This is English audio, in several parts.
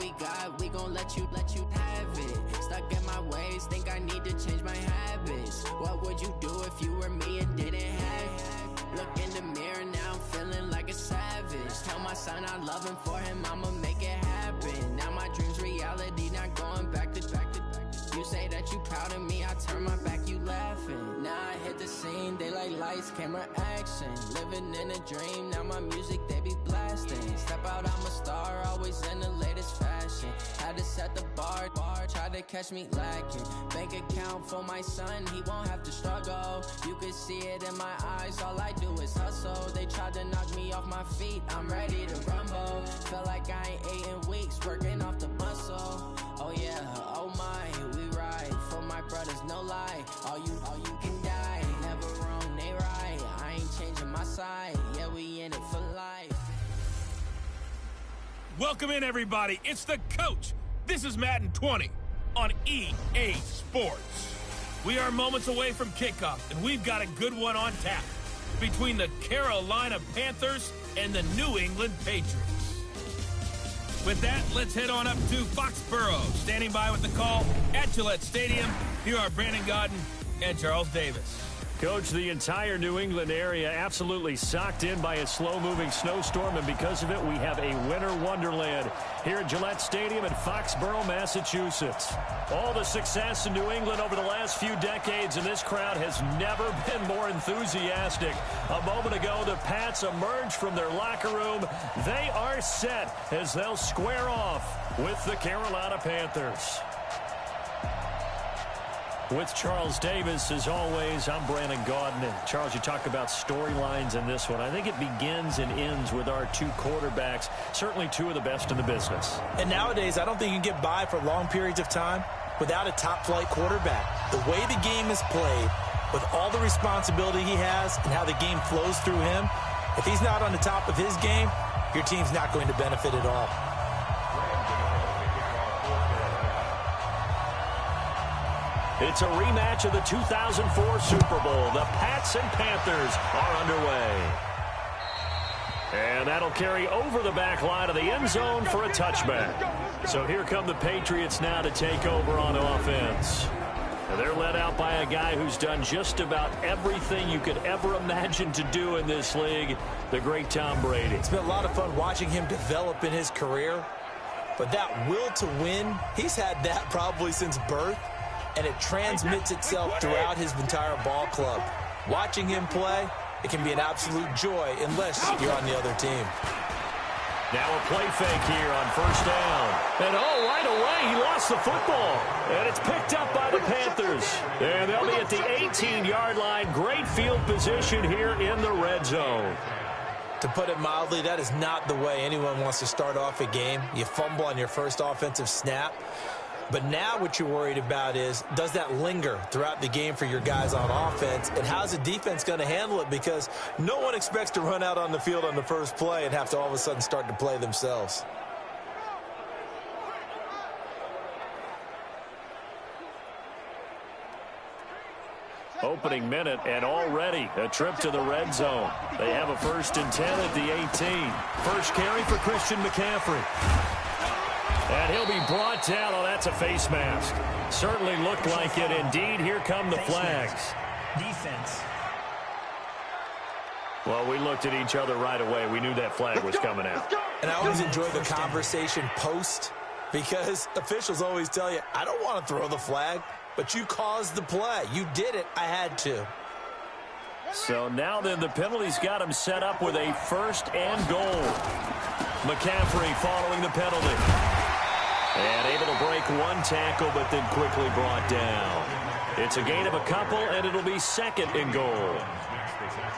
we got, we gon' let you have it. Stuck in my ways, think I need to change my habits. What would you do if you were me and didn't have it? Look in the mirror, now I'm feeling like a savage. Tell my son I love him, for him I'ma make it happen. Now my dream's reality, not going back to. You say that you proud of me, I turn my back, you laughing. Now I hit the scene, they like lights, camera, action. Living in a dream, now my music, they be blasting. Step out, I'm a star, always in the latest fashion. Had to set the bar, try to catch me lacking. Bank account for my son, he won't have to struggle. You can see it in my eyes, all I do is hustle. They tried to knock me off my feet, I'm ready to rumble. Feel like I ain't ate in weeks, working off the muscle. Oh yeah, oh my, we ride for my brothers, no lie. All you can die, never wrong, they right. I ain't changing my side, yeah, we in it for life. Welcome in, everybody. It's the coach. This is Madden 20 on EA Sports. We are moments away from kickoff, and we've got a good one on tap between the Carolina Panthers and the New England Patriots. With that, let's head on up to Foxborough. Standing by with the call at Gillette Stadium, here are Brandon Gaudin and Charles Davis. Coach, the entire New England area absolutely socked in by a slow-moving snowstorm, and because of it, we have a winter wonderland here at Gillette Stadium in Foxborough, Massachusetts. All the success in New England over the last few decades, and this crowd has never been more enthusiastic. A moment ago, the Pats emerged from their locker room. They are set as they'll square off with the Carolina Panthers. With Charles Davis, as always, I'm Brandon Gaudin. And Charles, you talk about storylines in this one. I think it begins and ends with our two quarterbacks, certainly two of the best in the business. And nowadays, I don't think you can get by for long periods of time without a top-flight quarterback. The way the game is played, with all the responsibility he has and how the game flows through him, if he's not on the top of his game, your team's not going to benefit at all. It's a rematch of the 2004 Super Bowl. The Pats and Panthers are underway. And that'll carry over the back line of the end zone for a touchback. So here come the Patriots now to take over on offense. And they're led out by a guy who's done just about everything you could ever imagine to do in this league, the great Tom Brady. It's been a lot of fun watching him develop in his career. But that will to win, he's had that probably since birth. And it transmits itself throughout his entire ball club. Watching him play, it can be an absolute joy unless you're on the other team. Now a play fake here on first down. And right away, he lost the football. And it's picked up by the Panthers. And they'll be at the 18-yard line. Great field position here in the red zone. To put it mildly, that is not the way anyone wants to start off a game. You fumble on your first offensive snap. But now what you're worried about is, does that linger throughout the game for your guys on offense? And how's the defense going to handle it? Because no one expects to run out on the field on the first play and have to all of a sudden start to play themselves. Opening minute, and already a trip to the red zone. They have a 1st and 10 at the 18. First carry for Christian McCaffrey. And he'll be brought down. Oh, that's a face mask. Certainly looked like it. Indeed, here come the flags. Defense. Well, we looked at each other right away. We knew that flag was coming out. And I always enjoy the conversation post, because officials always tell you, I don't want to throw the flag, but you caused the play. You did it. I had to. So now then, the penalty's got him set up with a 1st and goal. McCaffrey following the penalty. And able to break one tackle, but then quickly brought down. It's a gain of a couple, and it'll be 2nd and goal.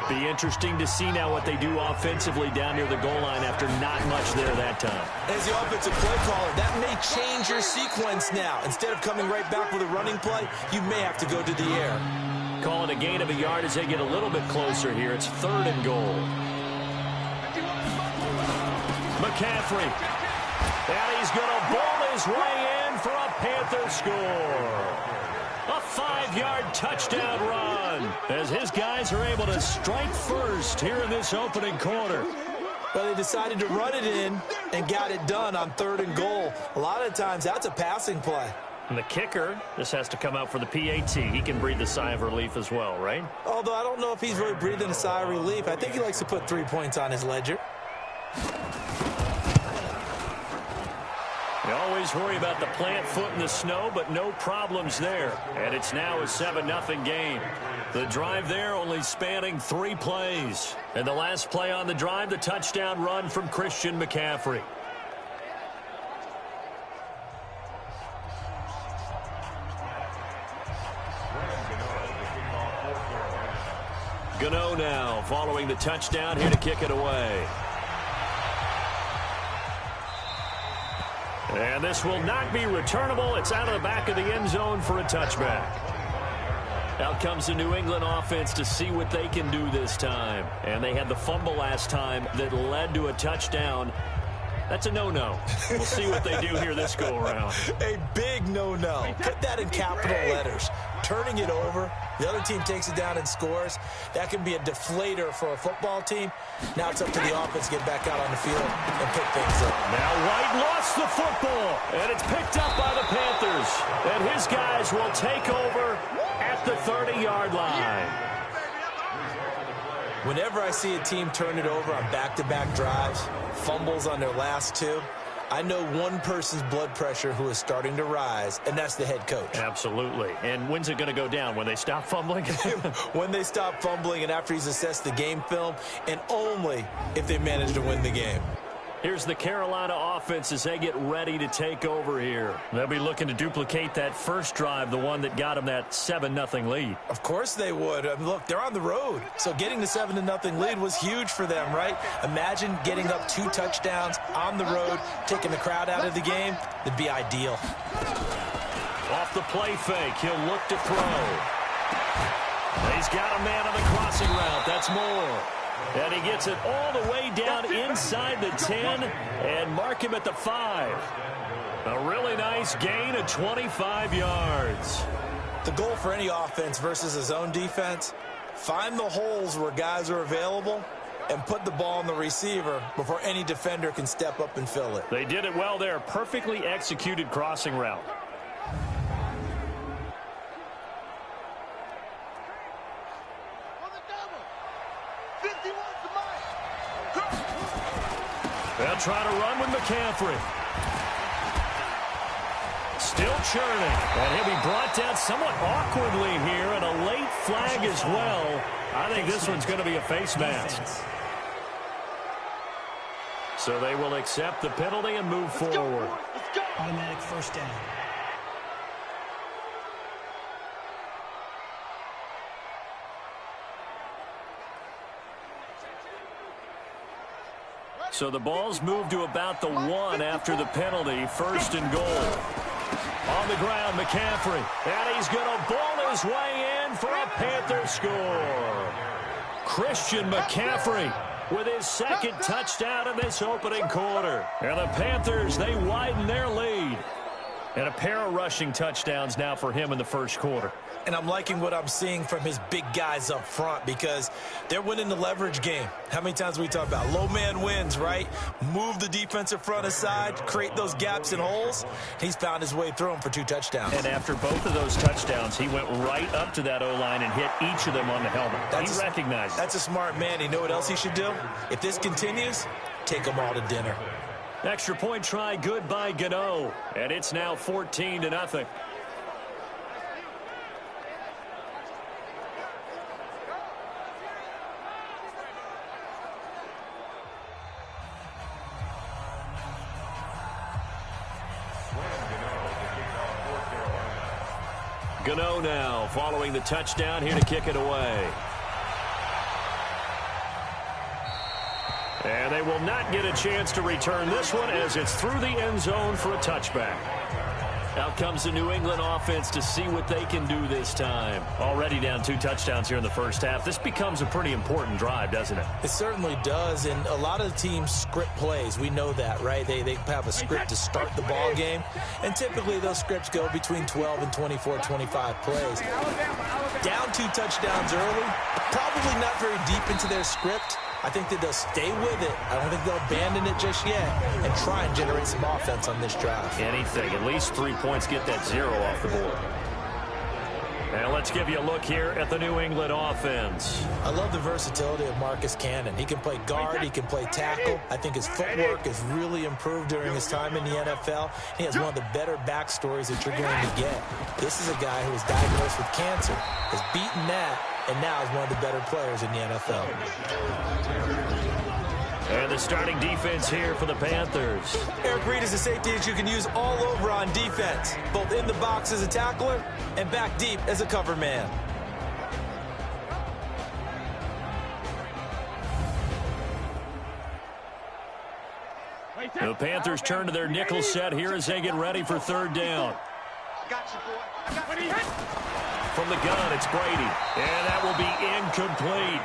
Be interesting to see now what they do offensively down near the goal line after not much there that time. As the offensive play caller, that may change your sequence now. Instead of coming right back with a running play, you may have to go to the air. Calling a gain of a yard as they get a little bit closer here. It's 3rd and goal. McCaffrey. And he's going to bowl his way in for a Panther score. A 5-yard touchdown run as his guys are able to strike first here in this opening quarter. Well, they decided to run it in and got it done on 3rd and goal. A lot of times, that's a passing play. And the kicker just has to come out for the PAT. He can breathe a sigh of relief as well, right? Although I don't know if he's really breathing a sigh of relief. I think he likes to put 3 points on his ledger. You always worry about the plant foot in the snow, but no problems there. And it's now a 7-0 game. The drive there only spanning 3 plays. And the last play on the drive, the touchdown run from Christian McCaffrey. Gano now following the touchdown, here to kick it away. And this will not be returnable. It's out of the back of the end zone for a touchback. Out comes the New England offense to see what they can do this time. And they had the fumble last time that led to a touchdown. That's a no-no. We'll see what they do here this go-around. A big no-no. Put that in capital letters. Turning it over, the other team takes it down and scores. That can be a deflator for a football team. Now it's up to the offense to get back out on the field and pick things up. Now White lost the football, and it's picked up by the Panthers. And his guys will take over at the 30-yard line. Whenever I see a team turn it over on back-to-back drives, fumbles on their last 2, I know one person's blood pressure who is starting to rise, and that's the head coach. Absolutely. And when's it going to go down? When they stop fumbling? When they stop fumbling and after he's assessed the game film, and only if they manage to win the game. Here's the Carolina offense as they get ready to take over here. They'll be looking to duplicate that first drive, the one that got them that 7-0 lead. Of course they would. I mean, look, they're on the road. So getting the 7-0 lead was huge for them, right? Imagine getting up 2 touchdowns on the road, taking the crowd out of the game. That'd be ideal. Off the play fake, he'll look to throw. He's got a man on the crossing route. That's Moore. And he gets it all the way down inside the 10 and mark him at the 5. A really nice gain of 25 yards. The goal for any offense versus his own defense, find the holes where guys are available and put the ball on the receiver before any defender can step up and fill it. They did it well there. Perfectly executed crossing route. They'll try to run with McCaffrey. Still churning. And he'll be brought down somewhat awkwardly here, and a late flag as well. I think this one's going to be a face mask. So they will accept the penalty and move forward. Automatic first down. So the ball's moved to about the 1 after the penalty. First and goal. On the ground, McCaffrey. And he's going to ball his way in for a Panther score. Christian McCaffrey with his second touchdown in this opening quarter. And the Panthers, they widen their lead. And a pair of rushing touchdowns now for him in the first quarter. And I'm liking what I'm seeing from his big guys up front because they're winning the leverage game. How many times we talk about low man wins, right? Move the defensive front aside, create those gaps and holes. He's found his way through them for 2 touchdowns. And after both of those touchdowns, he went right up to that O-line and hit each of them on the helmet. He recognized it. That's a smart man. You know what else he should do? If this continues, take them all to dinner. Extra point try good by Gano. And it's now 14-0. Gano now following the touchdown, here to kick it away. And they will not get a chance to return this one as it's through the end zone for a touchback. Out comes the New England offense to see what they can do this time. Already down 2 touchdowns here in the first half. This becomes a pretty important drive, doesn't it? It certainly does, and a lot of the teams script plays. We know that, right? They have a script to start the ball game, and typically those scripts go between 12 and 24, 25 plays. Down 2 touchdowns early, probably not very deep into their script. I think that they'll stay with it. I don't think they'll abandon it just yet and try and generate some offense on this drive. Anything. At least 3 points, get that 0 off the board. And let's give you a look here at the New England offense. I love the versatility of Marcus Cannon. He can play guard. He can play tackle. I think his footwork has really improved during his time in the NFL. He has one of the better backstories that you're going to get. This is a guy who was diagnosed with cancer, has beaten that, and now is one of the better players in the NFL. And the starting defense here for the Panthers. Eric Reid is a safety that you can use all over on defense, both in the box as a tackler and back deep as a cover man. The Panthers turn to their nickel set here as they get ready for third down. From the gun, it's Brady. And that will be incomplete.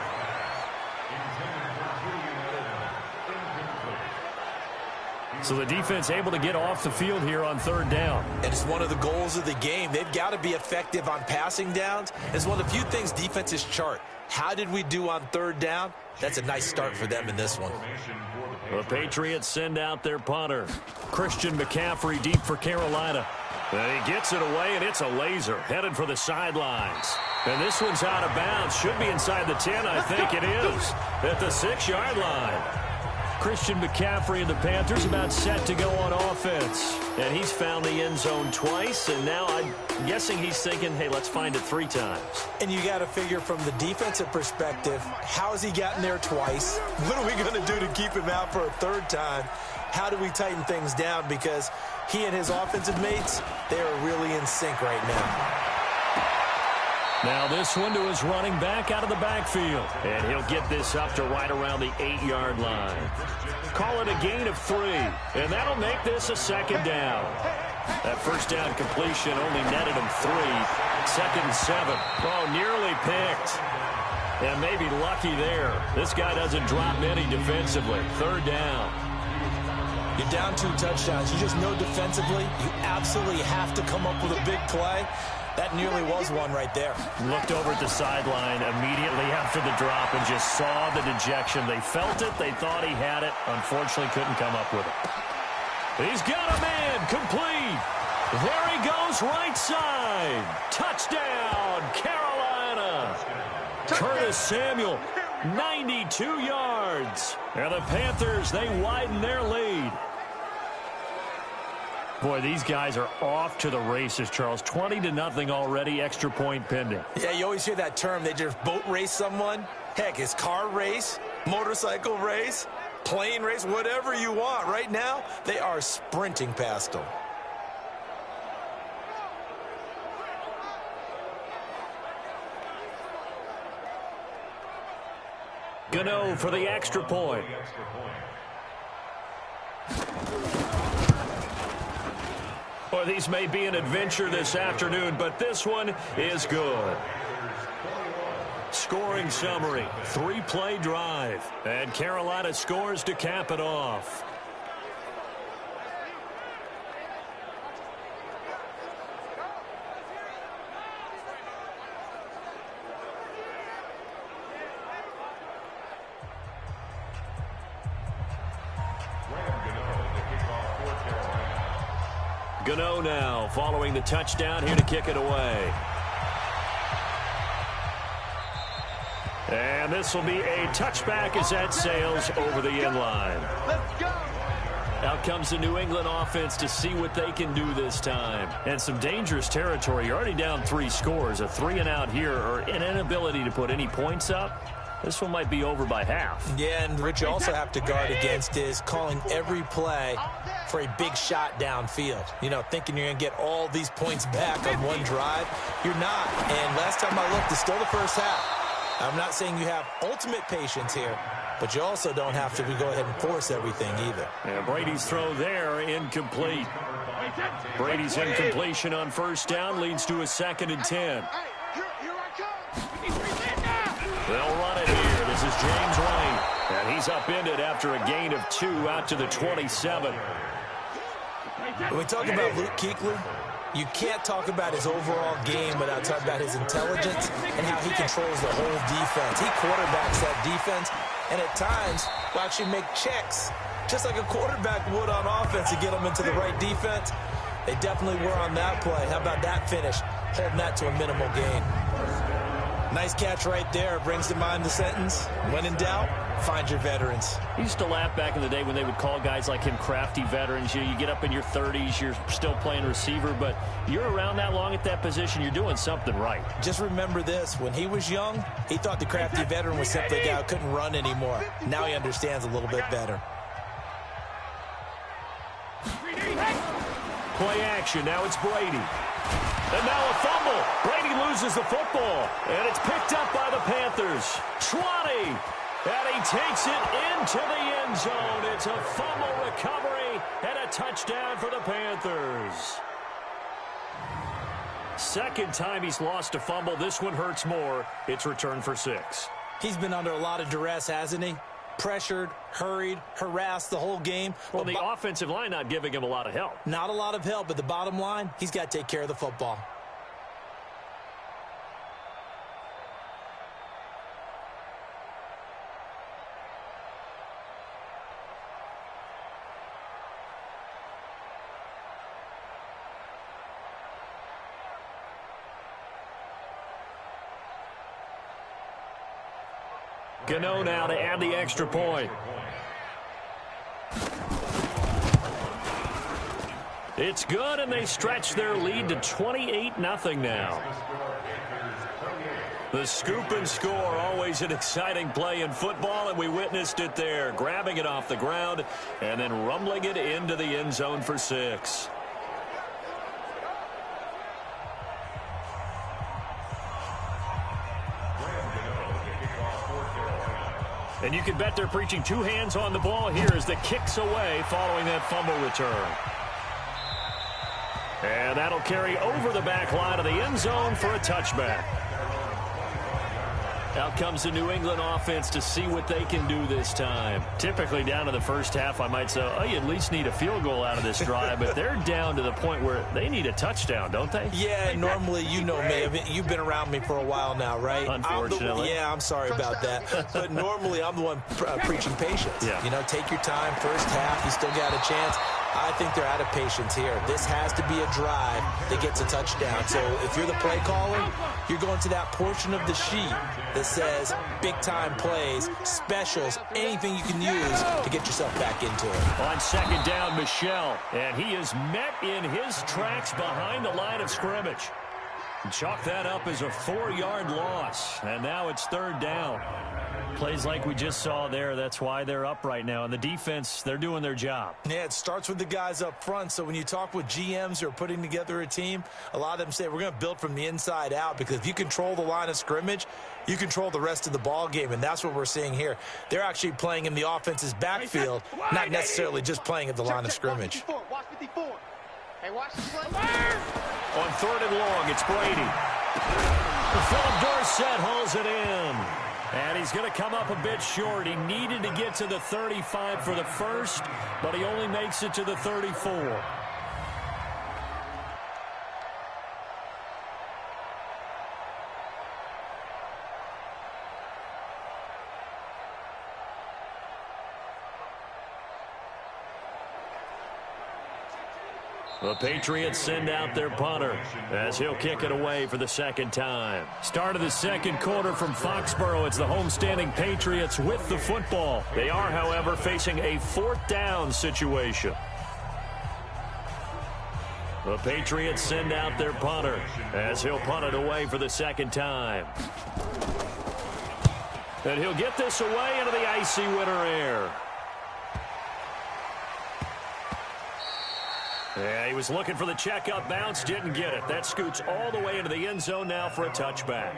So the defense able to get off the field here on third down. And it's one of the goals of the game. They've got to be effective on passing downs. It's one of the few things defenses chart. How did we do on third down? That's a nice start for them in this one. The Patriots send out their punter. Christian McCaffrey deep for Carolina. And he gets it away, and it's a laser headed for the sidelines. And this one's out of bounds. Should be inside the 10, I think it is. At the 6-yard line. Christian McCaffrey and the Panthers about set to go on offense. And he's found the end zone twice, and now I'm guessing he's thinking, hey, let's find it 3 times. And you got to figure from the defensive perspective, how has he gotten there twice? What are we going to do to keep him out for a 3rd time? How do we tighten things down? Because he and his offensive mates, they are really in sync right now. Now this one to his running back out of the backfield. And he'll get this up to right around the 8-yard line. Call it a gain of 3. And that'll make this a 2nd down. That first down completion only netted him 3. 2nd and 7. Oh, nearly picked. And maybe lucky there. This guy doesn't drop many defensively. 3rd down. You're down 2 touchdowns. You just know defensively you absolutely have to come up with a big play. That nearly was one right there. Looked over at the sideline immediately after the drop and just saw the dejection. They felt it. They thought he had it. Unfortunately, couldn't come up with it. He's got a man complete. There he goes right side. Touchdown, Carolina. Curtis Samuel, 92 yards. And the Panthers, they widen their lead. Boy, these guys are off to the races, Charles. 20-0 already, extra point pending. Yeah, you always hear that term. They just boat race someone. Heck, it's car race, motorcycle race, plane race, whatever you want. Right now, they are sprinting past them. Gano for the extra point. Boy, these may be an adventure this afternoon, but this one is good. Scoring summary, 3-play drive, and Carolina scores to cap it off. Gano now following the touchdown here to kick it away. And this will be a touchback as that sails over the end line. Out comes the New England offense to see what they can do this time. And some dangerous territory. You're already down 3 scores. A 3-and-out here or an inability to put any points up. This one might be over by half. Yeah, and Rich, you also have to guard against is calling every play for a big shot downfield. You know, thinking you're going to get all these points back on one drive. You're not. And last time I looked, it's still the first half. I'm not saying you have ultimate patience here, but you also don't have to go ahead and force everything either. And Brady's throw there, incomplete. Brady's incompletion on first down leads to a 2nd and 10. They'll run it here. This is James White. And he's upended after a gain of 2 out to the 27. When we talk about Luke Kuechly, you can't talk about his overall game without talking about his intelligence and how he controls the whole defense. He quarterbacks that defense and at times will actually make checks, just like a quarterback would on offense, to get them into the right defense. They definitely were on that play. How about that finish? Holding that to a minimal gain. Nice catch right there. Brings to mind the sentence, when in doubt, find your veterans. I used to laugh back in the day when they would call guys like him crafty veterans. You get up in your 30s, you're still playing receiver, but you're around that long at that position, you're doing something right. Just remember this. When he was young, he thought the crafty veteran was simply a guy who couldn't run anymore. Now he understands a little bit better. Play action. Now it's Brady. And now a fumble. Brady loses the football. And it's picked up by the Panthers. 20. And he takes it into the end zone. It's a fumble recovery and a touchdown for the Panthers. Second time he's lost a fumble. This one hurts more. It's returned for 6. He's been under a lot of duress, hasn't he? Pressured, hurried, harassed the whole game. Well, the offensive line not giving him a lot of help. Not a lot of help, but the bottom line, he's got to take care of the football. Gano now to add the extra point. It's good, and they stretch their lead to 28-0 now. The scoop and score, always an exciting play in football, and we witnessed it there. Grabbing it off the ground and then rumbling it into the end zone for 6. And you can bet they're preaching 2 hands on the ball here as the kick's away following that fumble return. And that'll carry over the back line of the end zone for a touchback. Out comes the New England offense to see what they can do this time. Typically down to the first half, I might say, oh, you at least need a field goal out of this drive, but they're down to the point where they need a touchdown, don't they? Yeah, normally, you know me. I mean, you've been around me for a while now, right? Unfortunately. I'm sorry about that. But normally, I'm the one preaching patience. Yeah. You know, take your time. First half, you still got a chance. I think they're out of patience here. This has to be a drive that gets a touchdown. So if you're the play caller, you're going to that portion of the sheet that says big-time plays, specials, anything you can use to get yourself back into it. On second down, Michel, and he is met in his tracks behind the line of scrimmage. Chalk that up as a 4-yard loss, and now it's third down. Plays like we just saw there. That's why they're up right now. And the defense, they're doing their job. Yeah, it starts with the guys up front. So when you talk with GMs who are putting together a team, a lot of them say we're going to build from the inside out, because if you control the line of scrimmage, you control the rest of the ball game, and that's what we're seeing here. They're actually playing in the offense's backfield, not necessarily just playing at the line of scrimmage. Watch 54. Hey, watch the play. On third and long, it's Brady. Philip Dorsett hauls it in. And he's going to come up a bit short. He needed to get to the 35 for the first, but he only makes it to the 34. The Patriots send out their punter as he'll kick it away for the second time. Start of the second quarter from Foxborough. It's the homestanding Patriots with the football. They are, however, facing a 4th down situation. The Patriots send out their punter as he'll punt it away for the second time. And he'll get this away into the icy winter air. Yeah, he was looking for the checkup bounce, didn't get it. That scoots all the way into the end zone now for a touchback.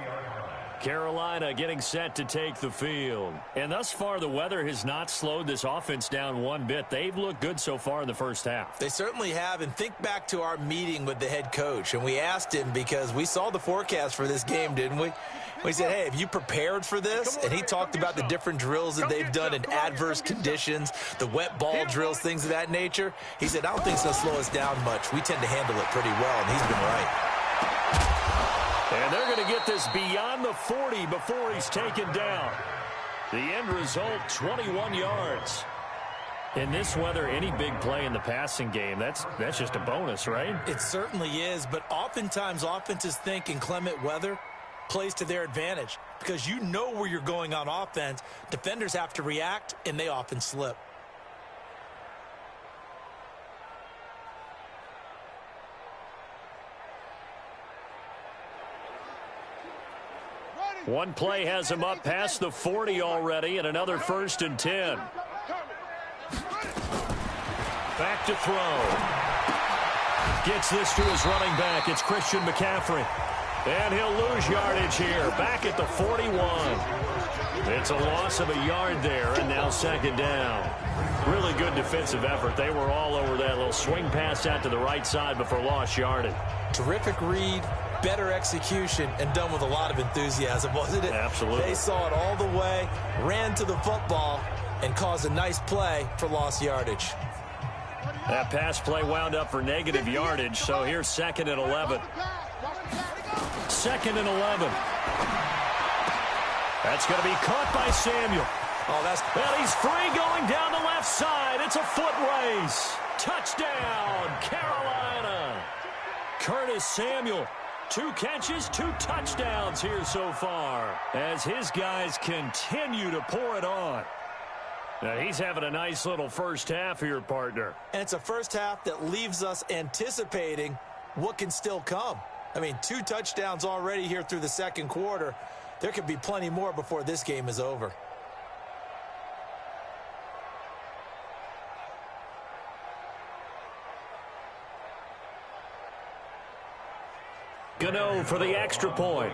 Carolina getting set to take the field. And thus far, the weather has not slowed this offense down one bit. They've looked good so far in the first half. They certainly have. And think back to our meeting with the head coach. And we asked him, because we saw the forecast for this game, didn't we? We said, hey, have you prepared for this? And he talked about the different drills that they've done in adverse conditions, the wet ball drills, things of that nature. He said, I don't think it's going to slow us down much. We tend to handle it pretty well, and he's been right. And they're going to get this beyond the 40 before he's taken down. The end result, 21 yards. In this weather, any big play in the passing game, that's just a bonus, right? It certainly is, but oftentimes offenses think inclement weather plays to their advantage because you know where you're going on offense. Defenders have to react, and they often slip. One play has him up past the 40 already, and another 1st and 10. Back to throw. Gets this to his running back. It's Christian McCaffrey. And he'll lose yardage here. Back at the 41. It's a loss of a yard there, and now 2nd down. Really good defensive effort. They were all over that little swing pass out to the right side before lost yardage. Terrific read, better execution, and done with a lot of enthusiasm, wasn't it? Absolutely. They saw it all the way, ran to the football, and caused a nice play for lost yardage. That pass play wound up for negative yardage, so here's 2nd and 11. 2nd and 11. That's going to be caught by Samuel. And he's free going down the left side. It's a foot race. Touchdown, Carolina. Curtis Samuel, 2 catches, 2 touchdowns here so far as his guys continue to pour it on. Now, he's having a nice little first half here, partner. And it's a first half that leaves us anticipating what can still come. I mean, 2 touchdowns already here through the 2nd quarter. There could be plenty more before this game is over. Gano for the extra point.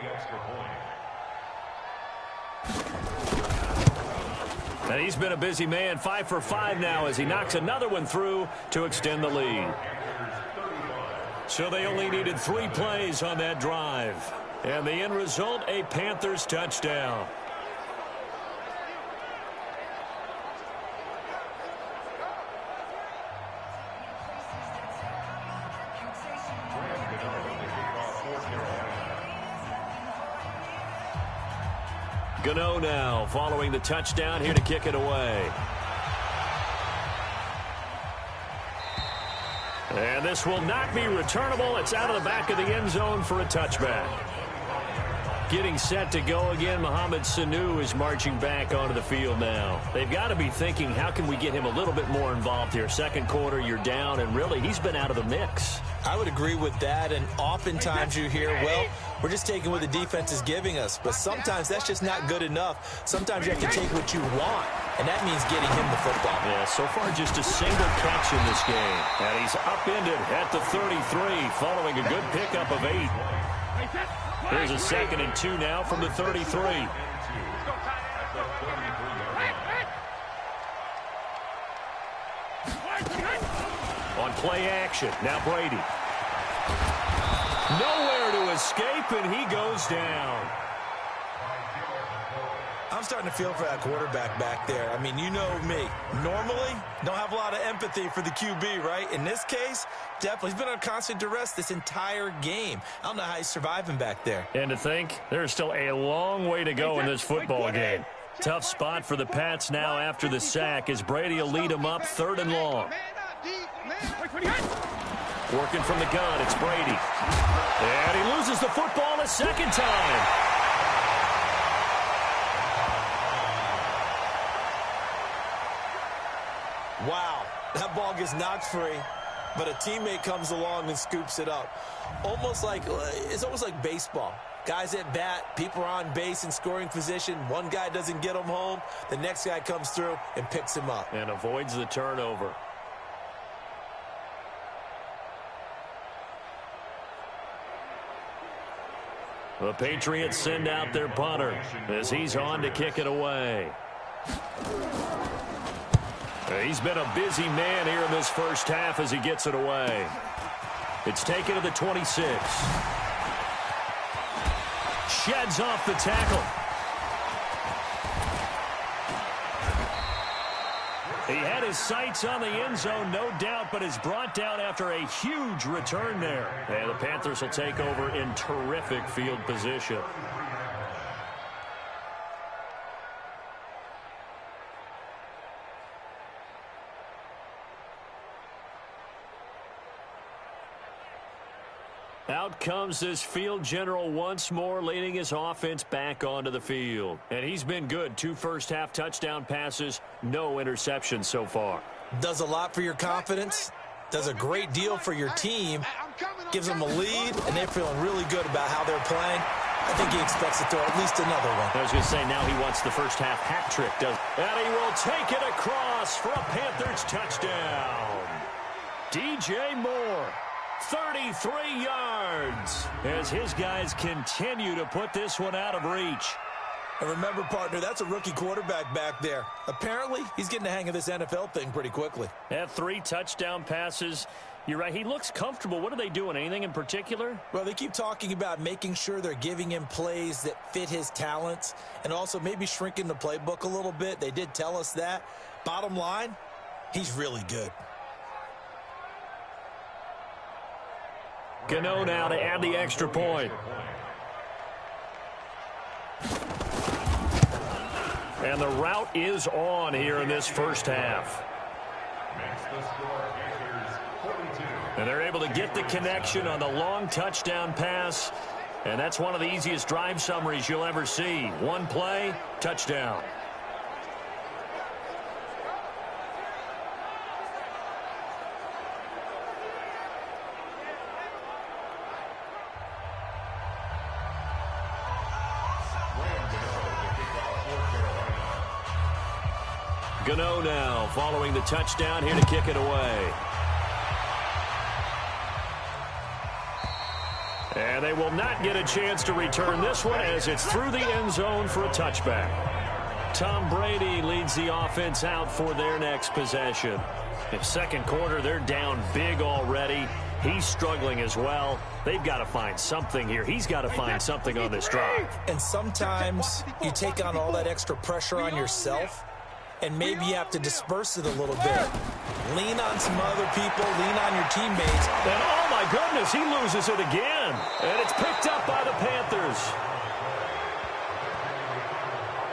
And he's been a busy man, 5 for 5 now as he knocks another one through to extend the lead. So they only needed 3 plays on that drive. And the end result, a Panthers touchdown. Gano now following the touchdown here to kick it away. And this will not be returnable. It's out of the back of the end zone for a touchback. Getting set to go again, Mohamed Sanu is marching back onto the field now. They've got to be thinking, how can we get him a little bit more involved here? 2nd quarter, you're down, and really, he's been out of the mix. I would agree with that, and oftentimes you hear, well, we're just taking what the defense is giving us. But sometimes that's just not good enough. Sometimes you have to take what you want, and that means getting him the football. Yeah, so far just a single catch in this game. And he's upended at the 33 following a good pickup of 8. Here's a 2nd and 2 now from the 33. On play action, now Brady. Nowhere to escape, and he goes down. I'm starting to feel for that quarterback back there. I mean, you know me. Normally, don't have a lot of empathy for the QB, right? In this case, definitely. He's been on constant duress this entire game. I don't know how he's surviving back there. And to think, there's still a long way to go in this football game. Tough spot for the Pats now after the sack as Brady will lead them up 3rd and long. Working from the gun, it's Brady. And he loses the football a 2nd time. Wow, that ball gets knocked free, but a teammate comes along and scoops it up. It's almost like baseball. Guys at bat, people are on base in scoring position. One guy doesn't get him home. The next guy comes through and picks him up. And avoids the turnover. The Patriots send out their punter as he's on to kick it away. He's been a busy man here in this first half as he gets it away. It's taken to the 26. Sheds off the tackle. He had his sights on the end zone, no doubt, but is brought down after a huge return there. And the Panthers will take over in terrific field position. Out comes this field general once more, leading his offense back onto the field. And he's been good. 2 first-half touchdown passes, no interceptions so far. Does a lot for your confidence, does a great deal for your team, gives them a lead, and they're feeling really good about how they're playing. I think he expects to throw at least another one. I was going to say, now he wants the first-half hat trick, does he? And he will take it across for a Panthers touchdown. DJ Moore. 33 yards as his guys continue to put this one out of reach. And remember, partner, that's a rookie quarterback back there. Apparently, he's getting the hang of this NFL thing pretty quickly. Had 3 touchdown passes. You're right. He looks comfortable. What are they doing? Anything in particular? Well, they keep talking about making sure they're giving him plays that fit his talents and also maybe shrinking the playbook a little bit. They did tell us that. Bottom line, he's really good. Gano now to add the extra point. And the route is on here in this first half. And they're able to get the connection on the long touchdown pass. And that's one of the easiest drive summaries you'll ever see. 1 play, touchdown. Gano now following the touchdown, here to kick it away. And they will not get a chance to return this one as it's through the end zone for a touchback. Tom Brady leads the offense out for their next possession. In second quarter, they're down big already. He's struggling as well. They've got to find something here. He's got to find something on this drive. And sometimes you take on all that extra pressure on yourself, and maybe you have to disperse it a little bit. Lean on some other people, lean on your teammates. And oh my goodness, he loses it again. And it's picked up by the Panthers.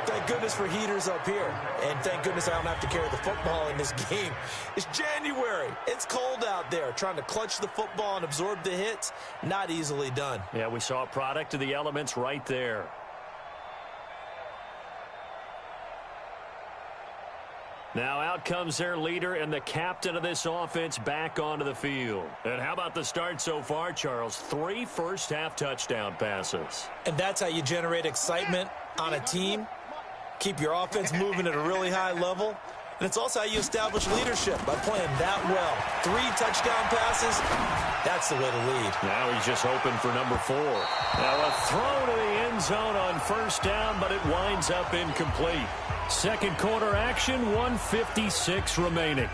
Thank goodness for heaters up here. And thank goodness I don't have to carry the football in this game. It's January. It's cold out there. Trying to clutch the football and absorb the hits, not easily done. Yeah, we saw a product of the elements right there. Now out comes their leader and the captain of this offense back onto the field. And how about the start so far, Charles? 3 first-half touchdown passes. And that's how you generate excitement on a team. Keep your offense moving at a really high level. And it's also how you establish leadership, by playing that well. 3 touchdown passes, that's the way to lead. Now he's just hoping for number 4. Now a throw to the end zone on first down, but it winds up incomplete. Second quarter action, 1:56 remaining.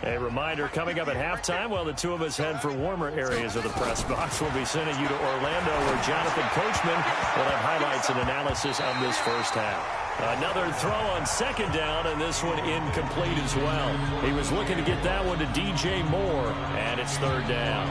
A reminder, coming up at halftime, while the two of us head for warmer areas of the press box, we'll be sending you to Orlando, where Jonathan Coachman will have highlights and analysis of this first half. Another throw on second down, and this one incomplete as well. He was looking to get that one to DJ Moore, and it's third down.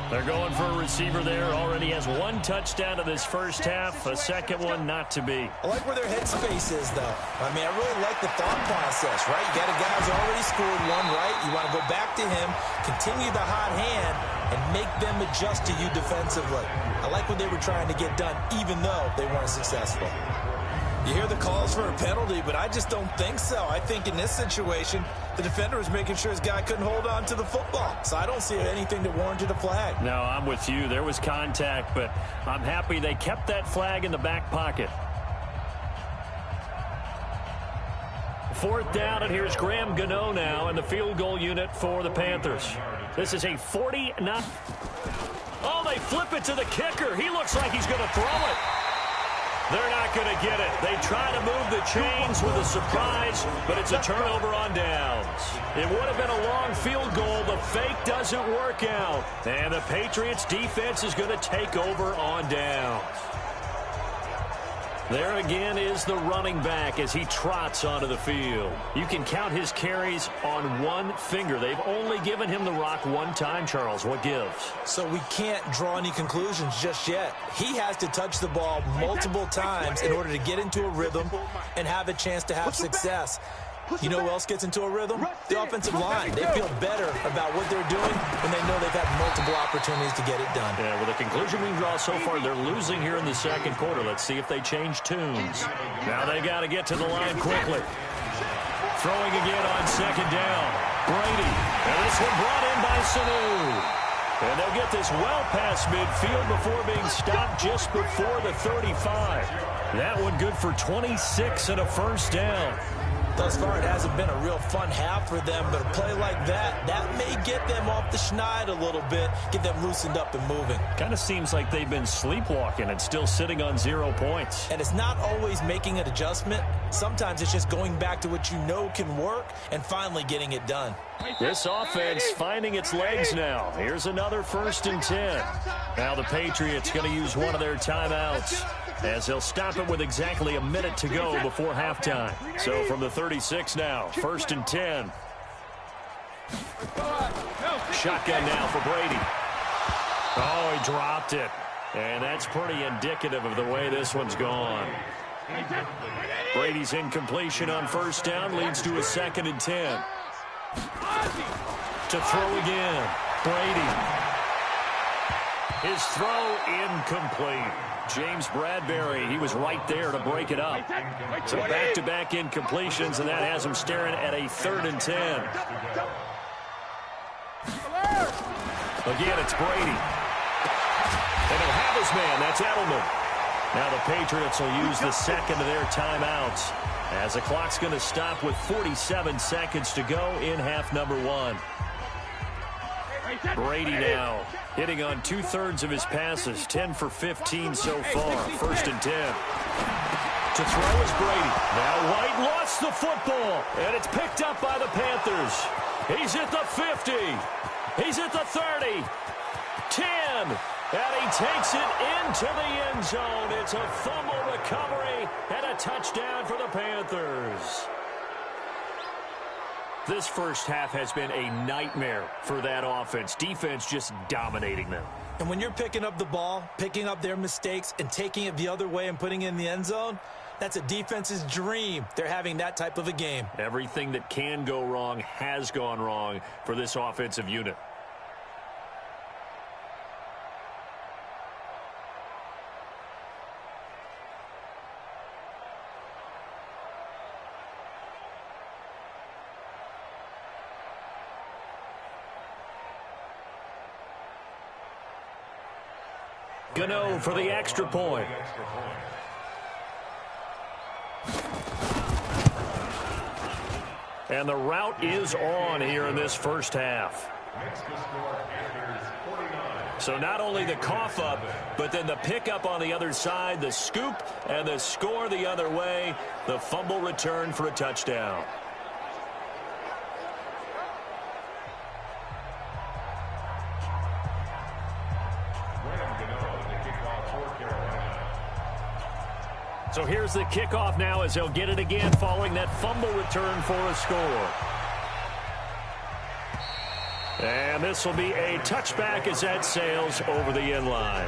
They're going for a receiver there. Already has 1 touchdown in this first half. A second one not to be. I like where their headspace is, though. I mean, I really like the thought process, right? You got a guy who's already scored 1, right? You want to go back to him, continue the hot hand, and make them adjust to you defensively. I like what they were trying to get done, even though they weren't successful. You hear the calls for a penalty, but I just don't think so. I think in this situation, the defender was making sure his guy couldn't hold on to the football. So I don't see anything that warranted a flag. No, I'm with you. There was contact, but I'm happy they kept that flag in the back pocket. Fourth down, and here's Graham Gano now in the field goal unit for the Panthers. This is a 40-0. Oh, they flip it to the kicker. He looks like he's going to throw it. They're not going to get it. They try to move the chains with a surprise, but it's a turnover on downs. It would have been a long field goal. The fake doesn't work out. And the Patriots defense is going to take over on downs. There again is the running back as he trots onto the field. You can count his carries on 1 finger. They've only given him the rock 1 time, Charles. What gives? So we can't draw any conclusions just yet. He has to touch the ball multiple times in order to get into a rhythm and have a chance to have success. You know who else gets into a rhythm? The offensive line. They feel better about what they're doing when they know they've had multiple opportunities to get it done. Yeah, well, the conclusion we draw so far, they're losing here in the second quarter. Let's see if they change tunes. Now they got to get to the line quickly. Throwing again on second down. Brady. And this one brought in by Sanu. And they'll get this well past midfield before being stopped just before the 35. That one good for 26 and a first down. Thus far, it hasn't been a real fun half for them, but a play like that may get them off the schneid a little bit, get them loosened up and moving. Kind of seems like they've been sleepwalking and still sitting on 0 points. And it's not always making an adjustment. Sometimes it's just going back to what you know can work and finally getting it done. This offense finding its legs now. Here's another 1st and 10. Now the Patriots going to use one of their timeouts, as they'll stop it with exactly a minute to go before halftime. So from the 36 now, 1st and 10. Shotgun now for Brady. Oh, he dropped it. And that's pretty indicative of the way this one's gone. Brady's incompletion on 1st down leads to a 2nd and 10. To throw again. Brady. His throw incomplete. James Bradbury, he was right there to break it up. So back-to-back incompletions, and that has him staring at a 3rd and 10. Again, it's Brady. And he'll have his man. That's Edelman. Now the Patriots will use the second of their timeouts, as the clock's going to stop with 47 seconds to go in half number 1. Brady now hitting on 2/3 of his passes, 10 for 15 so far. 1st and 10. To throw is Brady. Now White lost the football, and it's picked up by the Panthers. He's at the 50. He's at the 30. 10. And he takes it into the end zone. It's a fumble recovery and a touchdown for the Panthers. This first half has been a nightmare for that offense. Defense just dominating them. And when you're picking up the ball, picking up their mistakes, and taking it the other way and putting it in the end zone, that's a defense's dream. They're having that type of a game. Everything that can go wrong has gone wrong for this offensive unit. Gano for the extra point. And the route is on here in this first half. So not only the cough up, but then the pickup on the other side, the scoop, and the score the other way. The fumble return for a touchdown. So here's the kickoff now, as they'll get it again following that fumble return for a score. And this will be a touchback as that sails over the end line.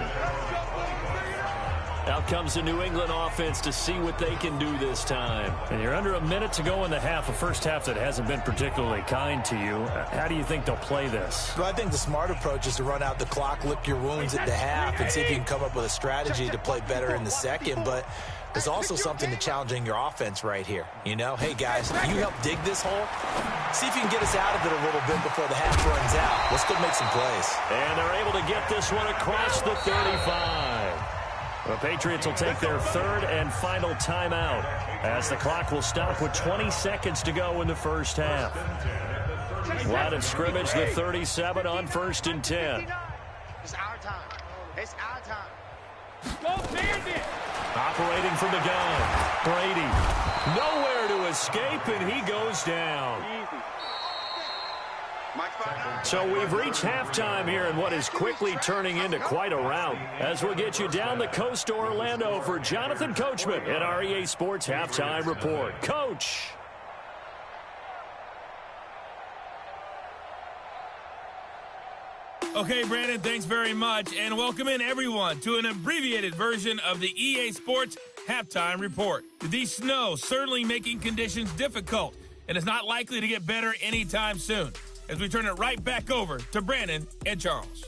Out comes the New England offense to see what they can do this time. And you're under a minute to go in the half, a first half that hasn't been particularly kind to you. How do you think they'll play this? Well, I think the smart approach is to run out the clock, lick your wounds at the half, and see if you can come up with a strategy to play better in the second. But there's also something to challenging your offense right here. You know, hey, guys, you help dig this hole. See if you can get us out of it a little bit before the half runs out. Let's go make some plays. And they're able to get this one across the 35. The Patriots will take their 3rd and final timeout, as the clock will stop with 20 seconds to go in the first half. Line of scrimmage, the 37 on 1st and 10. It's our time. It's our time. Go Bandit! Operating from the gun, Brady. Nowhere to escape, and he goes down. So we've reached halftime here in what is quickly turning into quite a rout, as we'll get you down the coast to Orlando for Jonathan Coachman at our EA Sports Halftime Report. Coach. Okay, Brandon, thanks very much, and welcome in everyone to an abbreviated version of the EA Sports Halftime Report. The snow certainly making conditions difficult and is not likely to get better anytime soon. As we turn it right back over to Brandon and Charles.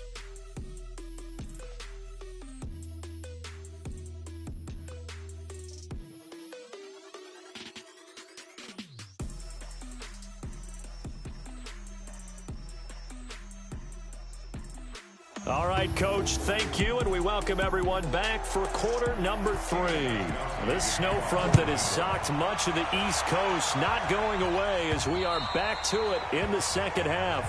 All right, Coach, thank you, and we welcome everyone back for quarter number 3. This snow front that has socked much of the East Coast not going away as we are back to it in the second half.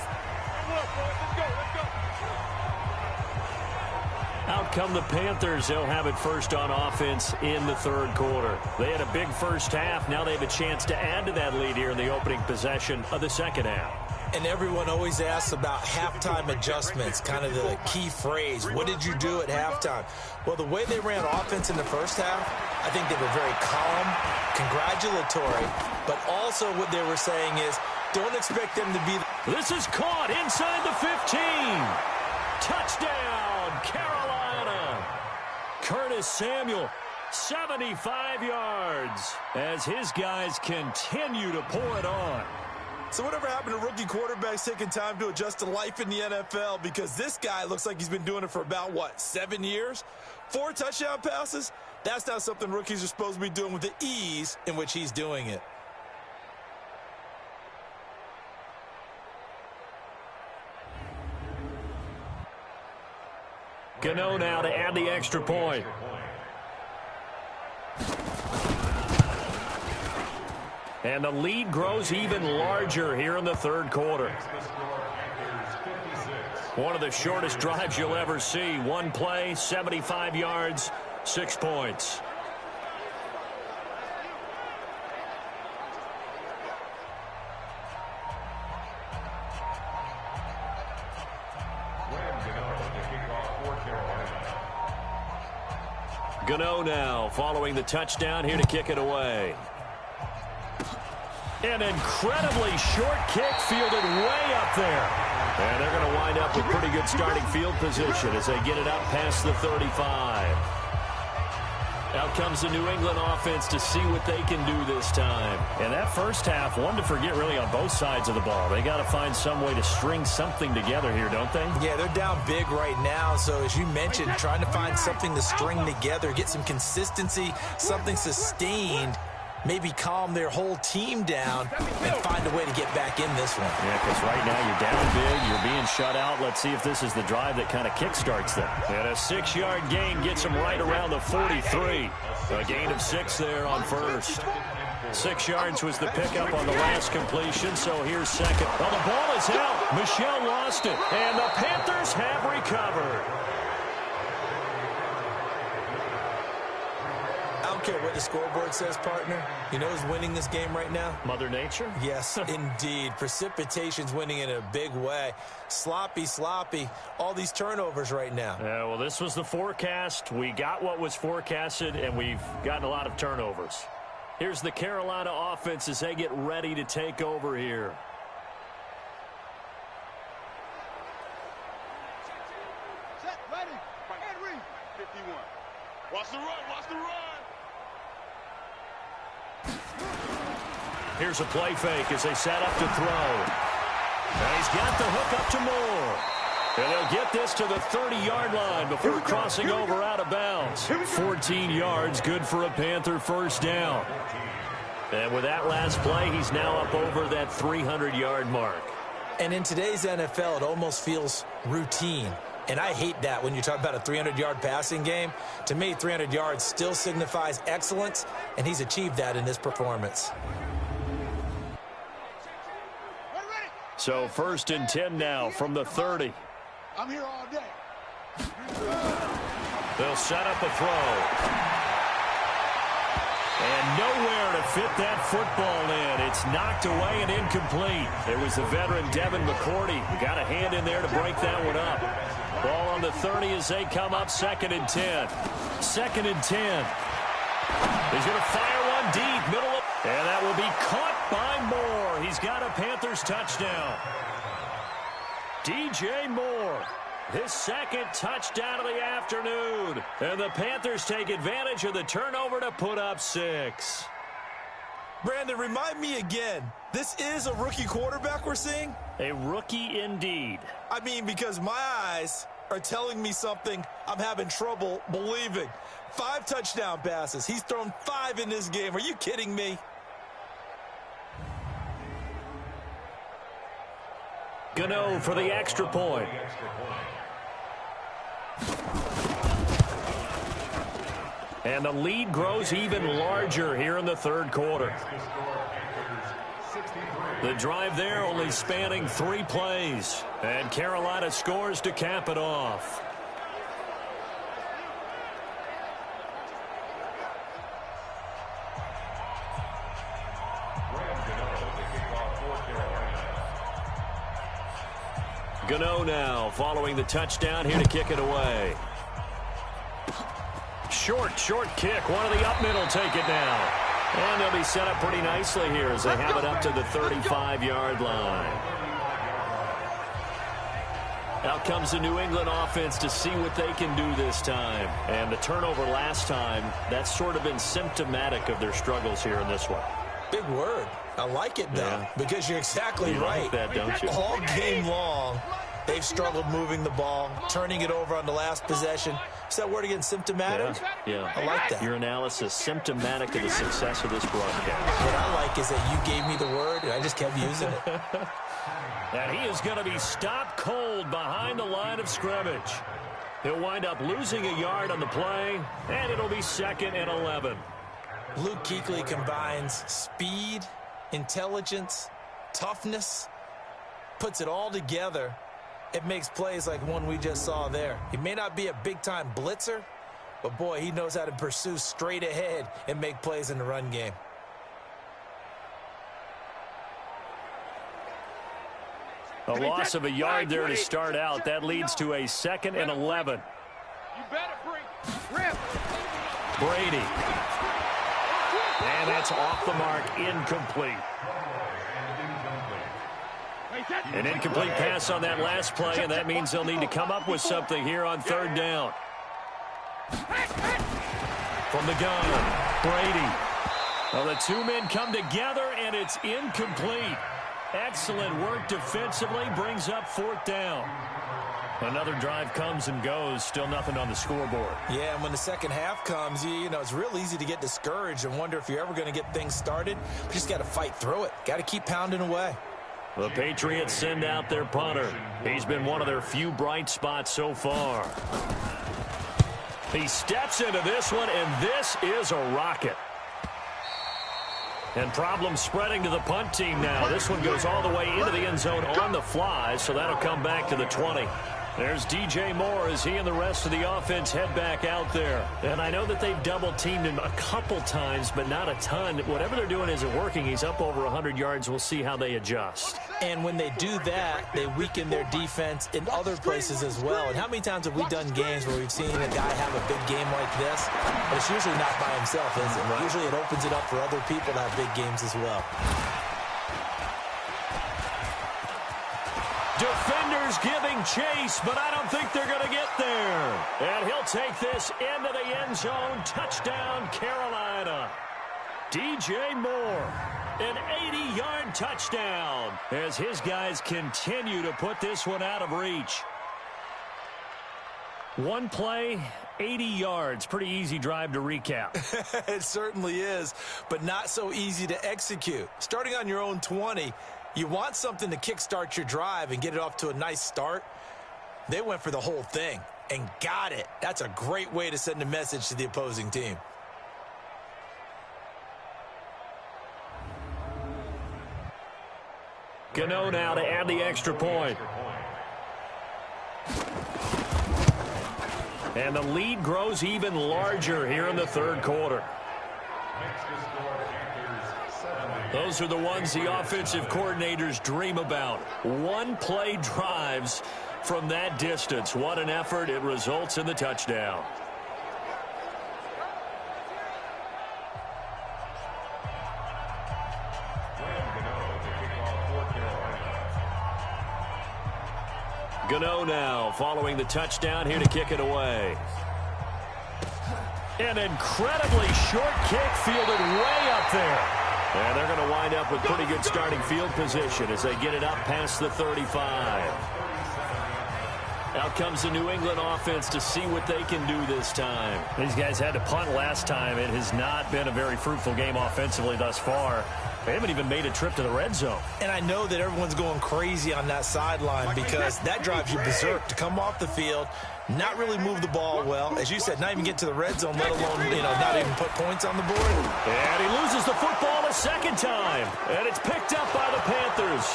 Out come the Panthers. They'll have it first on offense in the third quarter. They had a big first half. Now they have a chance to add to that lead here in the opening possession of the second half. And everyone always asks about halftime adjustments, kind of the key phrase. What did you do at halftime? Well, the way they ran offense in the first half, I think they were very calm, congratulatory, but also what they were saying is don't expect them to be. This is caught inside the 15. Touchdown, Carolina. Curtis Samuel, 75 yards as his guys continue to pour it on. So whatever happened to rookie quarterbacks taking time to adjust to life in the NFL? Because this guy looks like he's been doing it for about, 7 years? 4 touchdown passes? That's not something rookies are supposed to be doing with the ease in which he's doing it. Gano now to add the extra point. And the lead grows even larger here in the third quarter. One of the shortest drives you'll ever see. One play, 75 yards, 6 points. Gano now following the touchdown here to kick it away. An incredibly short kick fielded way up there. And they're going to wind up with pretty good starting field position as they get it up past the 35. Out comes the New England offense to see what they can do this time. And that first half, one to forget really on both sides of the ball. They got to find some way to string something together here, don't they? Yeah, they're down big right now. So as you mentioned, trying to find something to string together, get some consistency, something sustained. Maybe calm their whole team down and find a way to get back in this one. Yeah, because right now you're down big, you're being shut out. Let's see if this is the drive that kind of kickstarts them. And a 6-yard gain gets them right around the 43. A gain of 6 there on first. 6 yards was the pickup on the last completion, so here's second. Well, the ball is out. Michel lost it, and the Panthers have recovered. I don't care what the scoreboard says, partner. You know who's winning this game right now? Mother Nature? Yes, indeed. Precipitation's winning in a big way. Sloppy. All these turnovers right now. Yeah, well, this was the forecast. We got what was forecasted, and we've gotten a lot of turnovers. Here's the Carolina offense as they get ready to take over here. Set, ready, and read. 51. Watch the run, watch the run. Here's a play fake as they set up to throw. And he's got the hook up to Moore. And they'll get this to the 30-yard line before crossing over out of bounds. 14 yards, good for a Panther first down. And with that last play, he's now up over that 300-yard mark. And in today's NFL, it almost feels routine. And I hate that when you talk about a 300-yard passing game. To me, 300 yards still signifies excellence, and he's achieved that in this performance. So 1st and 10 now from the 30. I'm here all day. They'll set up a throw. And nowhere to fit that football in. It's knocked away and incomplete. It was the veteran Devin McCourty who got a hand in there to break that one up. Ball on the 30 as they come up 2nd and 10. 2nd and 10. He's going to fire one deep, middle of, and that will be caught by Moore. He's got a Panthers touchdown. DJ Moore, his 2nd touchdown of the afternoon. And the Panthers take advantage of the turnover to put up 6. Brandon, remind me again, this is a rookie quarterback we're seeing? A rookie indeed. I mean, because my eyes are telling me something I'm having trouble believing. 5 touchdown passes. He's thrown 5 in this game. Are you kidding me? Gano for the extra point. And the lead grows even larger here in the third quarter. The drive there only spanning 3 plays. And Carolina scores to cap it off. Gano now following the touchdown here to kick it away. Short kick. One of the up middle take it now. And they'll be set up pretty nicely here as they have it up to the 35-yard line. Out comes the New England offense to see what they can do this time. And the turnover last time, that's sort of been symptomatic of their struggles here in this one. Big word. I like it, though, because you're exactly right. Like that, don't you? All game long, they've struggled moving the ball, turning it over on the last possession. Is that word again, symptomatic? Yeah. I like that. Your analysis, symptomatic of the success of this broadcast. What I like is that you gave me the word, and I just kept using it. And he is going to be stopped cold behind the line of scrimmage. He'll wind up losing a yard on the play, and it'll be 2nd and 11. Luke Kuechly combines speed, intelligence, toughness, puts it all together. It makes plays like one we just saw there. He may not be a big-time blitzer, but, boy, he knows how to pursue straight ahead and make plays in the run game. A loss of a yard there to start out. That leads to a 2nd and 11. You better bring Brady. And that's off the mark, incomplete. An incomplete pass on that last play, and that means they'll need to come up with something here on 3rd down. From the gun, Brady. Well, the 2 men come together, and it's incomplete. Excellent work defensively, brings up 4th down. Another drive comes and goes, still nothing on the scoreboard. Yeah, and when the second half comes, you know, it's real easy to get discouraged and wonder if you're ever going to get things started. You just got to fight through it. Got to keep pounding away. The Patriots send out their punter. He's been one of their few bright spots so far. He steps into this one, and this is a rocket. And problems spreading to the punt team now. This one goes all the way into the end zone on the fly, so that'll come back to the 20. There's DJ Moore as he and the rest of the offense head back out there. And I know that they've double-teamed him a couple times, but not a ton. Whatever they're doing isn't working. He's up over 100 yards. We'll see how they adjust. And when they do that, they weaken their defense in other places as well. And how many times have we done games where we've seen a guy have a big game like this? But it's usually not by himself, is it? Right. Usually it opens it up for other people to have big games as well. Defenders giving chase, but I don't think they're going to get there. And he'll take this into the end zone. Touchdown, Carolina. DJ Moore, an 80-yard touchdown as his guys continue to put this one out of reach. One play, 80 yards. Pretty easy drive to recap. It certainly is, but not so easy to execute. Starting on your own 20, you want something to kickstart your drive and get it off to a nice start. They went for the whole thing and got it. That's a great way to send a message to the opposing team. Gano now to add the extra point. And the lead grows even larger here in the third quarter. Those are the ones the offensive coordinators dream about. One-play drives from that distance. What an effort. It results in the touchdown. Gano now following the touchdown here to kick it away. An incredibly short kick fielded way up there. And they're going to wind up with pretty good starting field position as they get it up past the 35. Out comes the New England offense to see what they can do this time. These guys had to punt last time. It has not been a very fruitful game offensively thus far. They haven't even made a trip to the red zone. And I know that everyone's going crazy on that sideline because that drives you berserk to come off the field, not really move the ball well. As you said, not even get to the red zone, let alone, not even put points on the board. And he loses the football a second time. And it's picked up by the Panthers.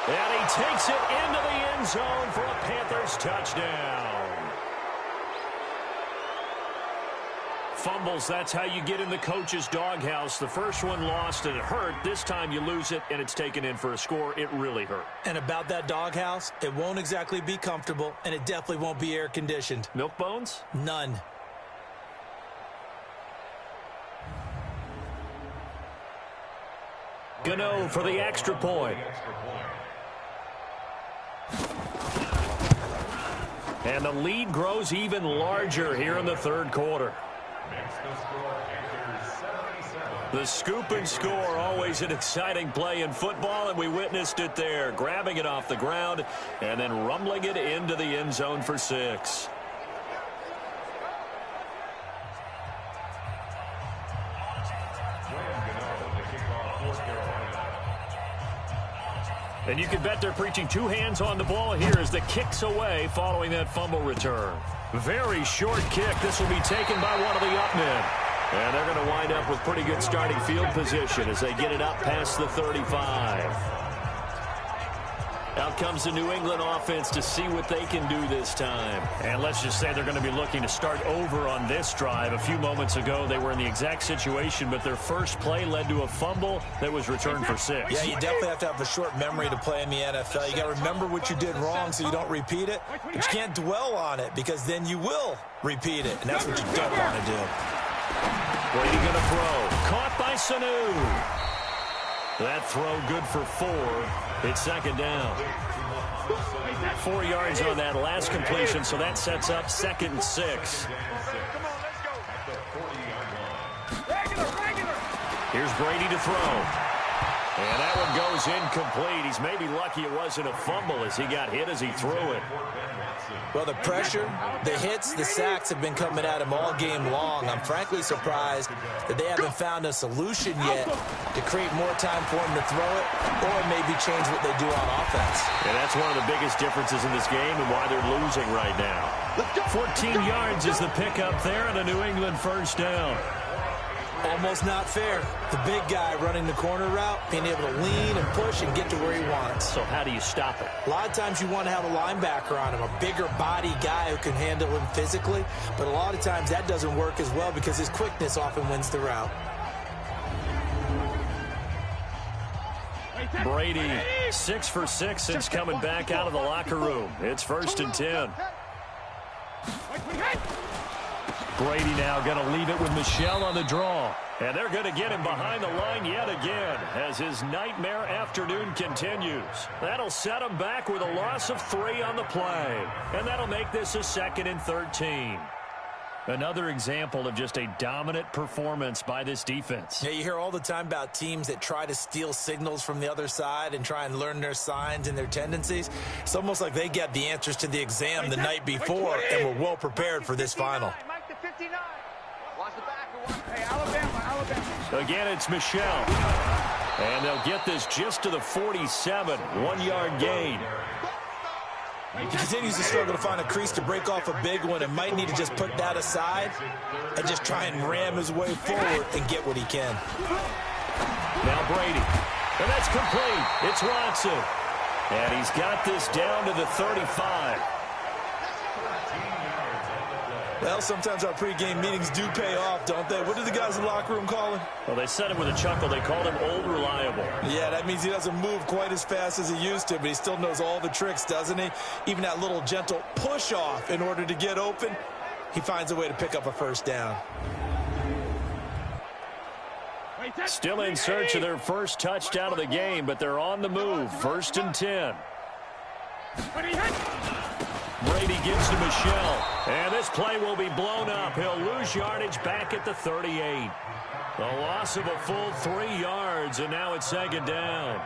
And he takes it into the end zone for a Panthers touchdown. Fumbles, that's how you get in the coach's doghouse. The first one lost and it hurt. This time you lose it and it's taken in for a score. It really hurt. And about that doghouse, it won't exactly be comfortable and it definitely won't be air conditioned. Milk bones? None. Gano for the extra point. And the lead grows even larger here in the third quarter. The scoop and score, always an exciting play in football, and we witnessed it there. Grabbing it off the ground and then rumbling it into the end zone for 6. And you can bet they're preaching 2 hands on the ball here as the kick's away following that fumble return. Very short kick. This will be taken by one of the up men. And they're going to wind up with pretty good starting field position as they get it up past the 35. Out comes the New England offense to see what they can do this time. And let's just say they're going to be looking to start over on this drive. A few moments ago, they were in the exact situation, but their first play led to a fumble that was returned for 6. Yeah, you definitely have to have a short memory to play in the NFL. You got to remember what you did wrong so you don't repeat it. But you can't dwell on it because then you will repeat it, and that's what you don't want to do. Brady going to throw. Caught by Sanu. That throw good for 4. It's second down. 4 yards on that last completion, so that sets up 2nd and 6. Here's Brady to throw. And that one goes incomplete. He's maybe lucky it wasn't a fumble as he got hit as he threw it. Well, the pressure, the hits, the sacks have been coming at him all game long. I'm frankly surprised that they haven't found a solution yet to create more time for him to throw it or maybe change what they do on offense. And that's one of the biggest differences in this game and why they're losing right now. 14 yards is the pickup there and a New England first down. Almost not fair. The big guy running the corner route, being able to lean and push and get to where he wants. So how do you stop it? A lot of times you want to have a linebacker on him, a bigger body guy who can handle him physically. But a lot of times that doesn't work as well because his quickness often wins the route. Brady, 6 for 6 since coming back out of the locker room. It's 1st and 10. Brady now going to leave it with Michel on the draw. And they're going to get him behind the line yet again as his nightmare afternoon continues. That'll set him back with a loss of 3 on the play. And that'll make this a 2nd and 13. Another example of just a dominant performance by this defense. Yeah, you hear all the time about teams that try to steal signals from the other side and try and learn their signs and their tendencies. It's almost like they get the answers to the exam the night before and were well prepared for this final. Again, it's Michel. And they'll get this just to the 47. 1-yard gain. He continues to struggle to find a crease to break off a big one and might need to just put that aside and just try and ram his way forward and get what he can. Now Brady. And that's complete. It's Watson. And he's got this down to the 35. Well, sometimes our pregame meetings do pay off, don't they? What do the guys in the locker room call him? Well, they said it with a chuckle. They called him Old Reliable. Yeah, that means he doesn't move quite as fast as he used to, but he still knows all the tricks, doesn't he? Even that little gentle push-off in order to get open, he finds a way to pick up a first down. Still in search of their first touchdown of the game, but they're on the move. 1st and 10. Brady gives to Michelle. And this play will be blown up. He'll lose yardage back at the 38. The loss of a full 3 yards, and now it's second down.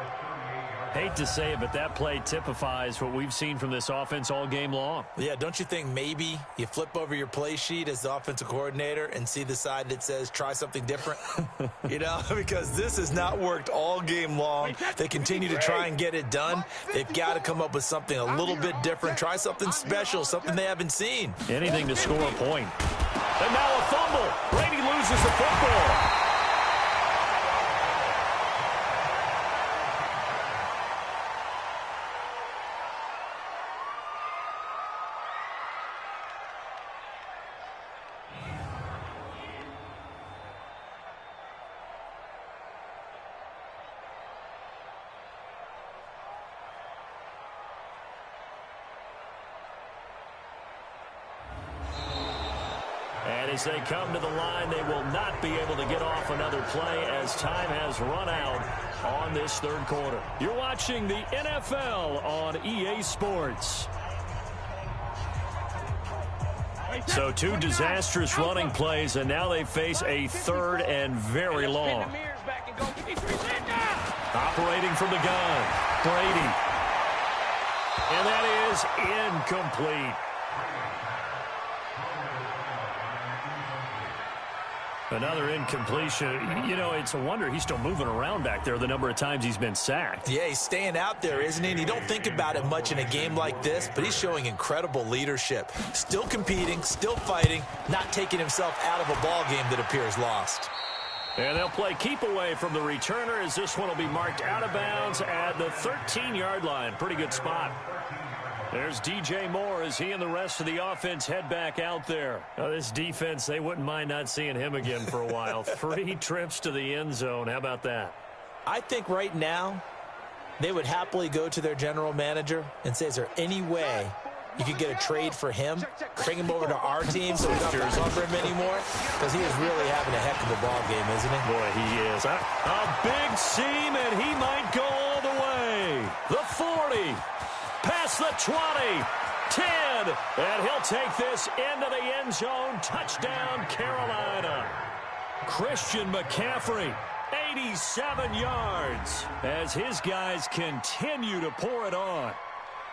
Hate to say it, but that play typifies what we've seen from this offense all game long. Yeah, don't you think maybe you flip over your play sheet as the offensive coordinator and see the side that says try something different? You know, because this has not worked all game long. They continue to try and get it done. They've got to come up with something a little bit different. Try something special, something they haven't seen. Anything to score a point. And now a fumble. Brady loses the football. And as they come to the line, they will not be able to get off another play as time has run out on this third quarter. You're watching the NFL on EA Sports. So 2 disastrous running plays, and now they face a third and very long. Operating from the gun, Brady. And that is incomplete. Another incompletion. You know, it's a wonder he's still moving around back there the number of times he's been sacked. Yeah, he's staying out there, isn't he? And you don't think about it much in a game like this, but he's showing incredible leadership. Still competing, still fighting, not taking himself out of a ball game that appears lost. And they'll play keep away from the returner as this one will be marked out of bounds at the 13-yard line. Pretty good spot. There's DJ Moore as he and the rest of the offense head back out there. Now, this defense, they wouldn't mind not seeing him again for a while. 3 trips to the end zone. How about that? I think right now they would happily go to their general manager and say, is there any way you could get a trade for him, bring him over to our team so we don't have to cover him anymore? Because he is really having a heck of a ball game, isn't he? Boy, he is. A big seam, and he might go all the way. The 40. Past the 20, 10, and he'll take this into the end zone. Touchdown, Carolina. Christian McCaffrey, 87 yards, as his guys continue to pour it on.